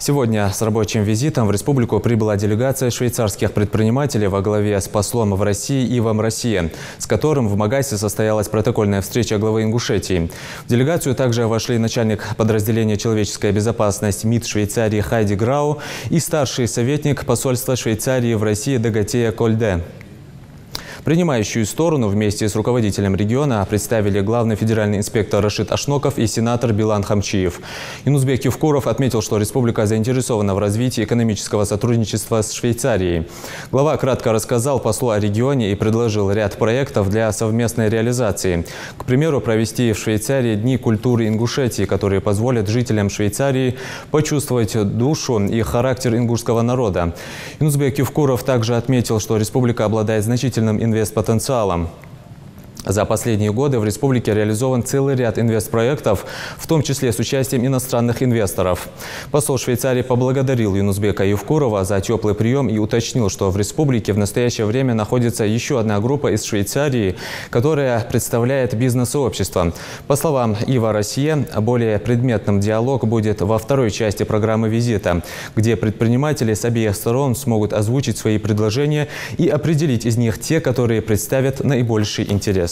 Сегодня с рабочим визитом в республику прибыла делегация швейцарских предпринимателей во главе с послом в России Ивом Россия, с которым в Магасе состоялась протокольная встреча главы Ингушетии. В делегацию также вошли начальник подразделения «Человеческая безопасность» МИД Швейцарии Хайди Грау и старший советник посольства Швейцарии в России Дагатея Кольде. Принимающую сторону вместе с руководителем региона представили главный федеральный инспектор Рашид Ашноков и сенатор Билан Хамчиев. Юнузбек Евкуров отметил, что республика заинтересована в развитии экономического сотрудничества с Швейцарией. Глава кратко рассказал послу о регионе и предложил ряд проектов для совместной реализации. К примеру, провести в Швейцарии Дни культуры Ингушетии, которые позволят жителям Швейцарии почувствовать душу и характер ингушского народа. Юнузбек Евкуров также отметил, что республика обладает значительным инвестпотенциалом. За последние годы в республике реализован целый ряд инвестпроектов, в том числе с участием иностранных инвесторов. Посол Швейцарии поблагодарил Юнузбека Евкурова за теплый прием и уточнил, что в республике в настоящее время находится еще одна группа из Швейцарии, которая представляет бизнес-сообщество. По словам Ива Россия, более предметным диалог будет во второй части программы визита, где предприниматели с обеих сторон смогут озвучить свои предложения и определить из них те, которые представят наибольший интерес.